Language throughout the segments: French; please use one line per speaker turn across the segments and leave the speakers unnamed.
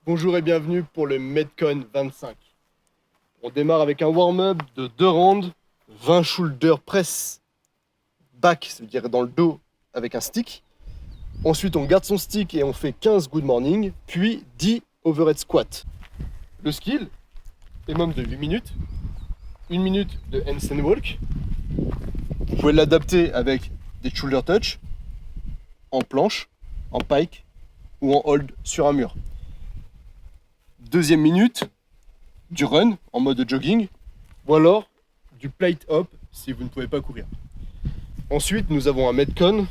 Bonjour et bienvenue pour le Metcon 25. On démarre avec un warm-up de 2 rounds, 20 shoulder press back, c'est-à-dire dans le dos avec un stick. Ensuite, on garde son stick et on fait 15 good morning, puis 10 overhead squat. Le skill est même de 8 minutes, 1 minute de handstand walk. Vous pouvez l'adapter avec des shoulder touch, en planche, en pike ou en hold sur un mur. Deuxième minute, du run en mode jogging, ou alors du plate hop si vous ne pouvez pas courir. Ensuite, nous avons un Metcon,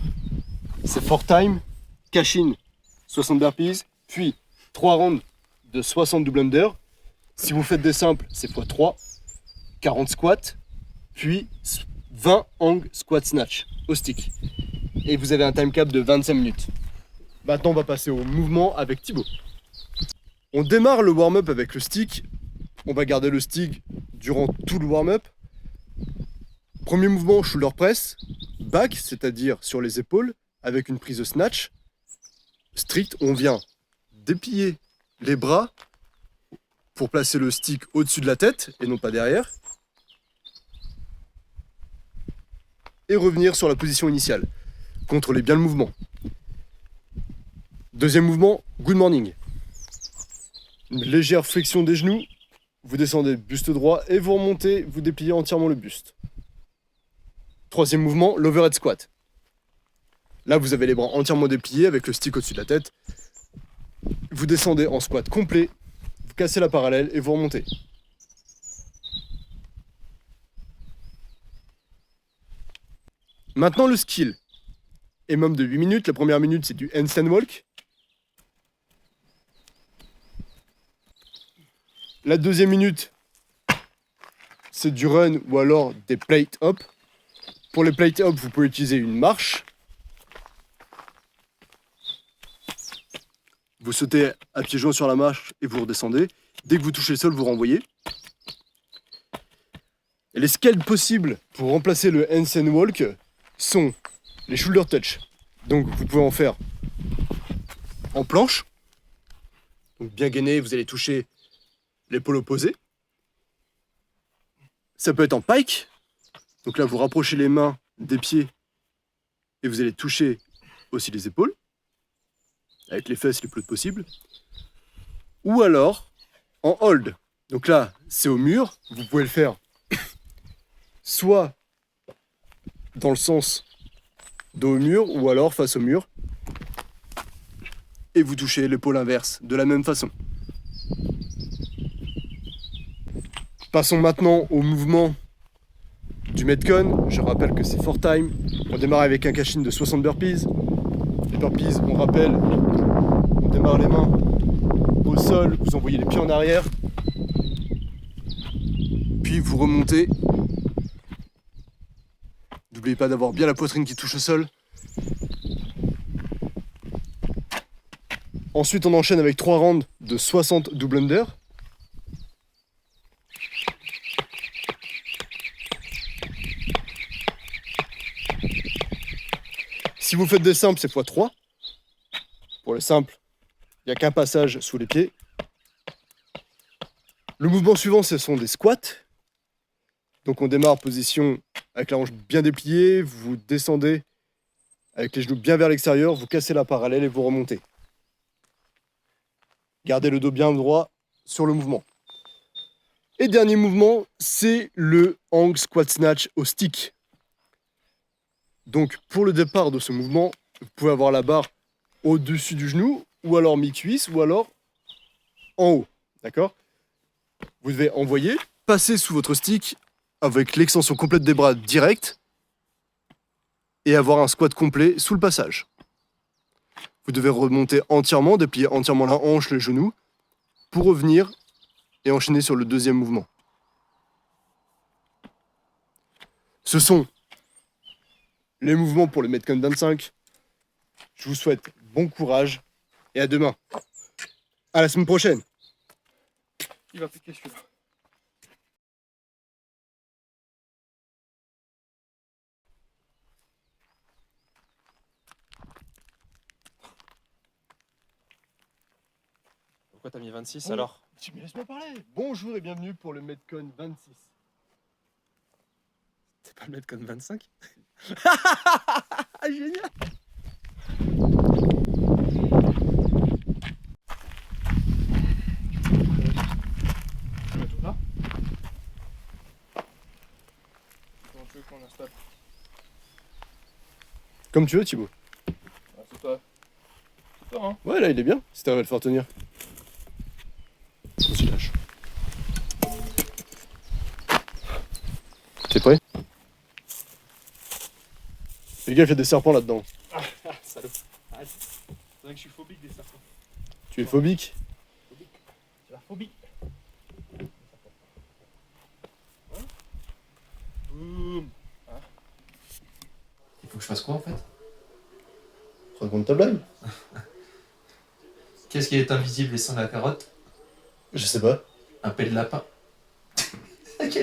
c'est 4 time, cash in, 60 burpees, puis 3 rounds de 60 double under. Si vous faites des simples, c'est x3, 40 squats, puis 20 hang squat snatch au stick. Et vous avez un time cap de 25 minutes. Maintenant, on va passer au mouvement avec Thibaut. On démarre le warm-up avec le stick. On va garder le stick durant tout le warm-up. Premier mouvement, shoulder press, back, c'est-à-dire sur les épaules, avec une prise de snatch. Strict, on vient déplier les bras pour placer le stick au-dessus de la tête et non pas derrière. Et revenir sur la position initiale. Contrôlez bien le mouvement. Deuxième mouvement, good morning. Une légère flexion des genoux, vous descendez buste droit et vous remontez, vous dépliez entièrement le buste. Troisième mouvement, l'overhead squat. Là, vous avez les bras entièrement dépliés avec le stick au-dessus de la tête. Vous descendez en squat complet, vous cassez la parallèle et vous remontez. Maintenant, le skill est même de 8 minutes. La première minute, c'est du handstand walk. La deuxième minute, c'est du run ou alors des plate hop. Pour les plate hop, vous pouvez utiliser une marche. Vous sautez à pieds joints sur la marche et vous redescendez. Dès que vous touchez le sol, vous renvoyez. Et les scales possibles pour remplacer le handstand walk sont les shoulder touch. Donc vous pouvez en faire en planche. Donc bien gainé, vous allez toucher l'épaule opposée. Ça peut être en pike. Donc là, vous rapprochez les mains des pieds et vous allez toucher aussi les épaules avec les fesses le plus possible. Ou alors en hold. Donc là, c'est au mur. Vous pouvez le faire soit dans le sens dos au mur ou alors face au mur. Et vous touchez l'épaule inverse de la même façon. Passons maintenant au mouvement du Metcon. Je rappelle que c'est 4 time. On démarre avec un cash-in de 60 burpees. Les burpees, on rappelle, on démarre les mains au sol, vous envoyez les pieds en arrière. Puis vous remontez. N'oubliez pas d'avoir bien la poitrine qui touche au sol. Ensuite, on enchaîne avec 3 rounds de 60 double under. Si vous faites des simples, c'est x3. Pour les simples, il n'y a qu'un passage sous les pieds. Le mouvement suivant, ce sont des squats. Donc on démarre position avec la hanche bien dépliée, vous descendez avec les genoux bien vers l'extérieur, vous cassez la parallèle et vous remontez. Gardez le dos bien droit sur le mouvement. Et dernier mouvement, c'est le hang squat snatch au stick. Donc pour le départ de ce mouvement, vous pouvez avoir la barre au-dessus du genou, ou alors mi-cuisse, ou alors en haut. D'accord ? Vous devez envoyer, passer sous votre stick avec l'extension complète des bras direct et avoir un squat complet sous le passage. Vous devez remonter entièrement, déplier entièrement la hanche, les genoux, pour revenir et enchaîner sur le deuxième mouvement. Ce sont les mouvements pour le Metcon 25. Je vous souhaite bon courage et à demain. À la semaine prochaine.
Il va piquer celui-là. Pourquoi t'as mis 26
Bon.
alors?
Mais laisse-moi parler. Bonjour et bienvenue pour le Metcon 26.
C'est pas le Metcon 25?
Génial.
Tu mets tout là? Comment tu veux qu'on installe?
Comme tu veux, Thibaut.
Ah, c'est toi. C'est toi, hein?
Ouais, là, il est bien, si t'arrives à le faire tenir. Vas-y, lâche. T'es prêt? Fais gaffe, il y a des serpents là-dedans.
Ah, salaud. Arrête. C'est vrai que je suis phobique des serpents.
Tu es phobique?
J'ai la phobie. Hein? Boum.
Il faut que je fasse quoi en fait?
Raconte ta blague.
Qu'est-ce qui est invisible et sans la carotte?
Je sais pas.
Un pet de lapin. Ok.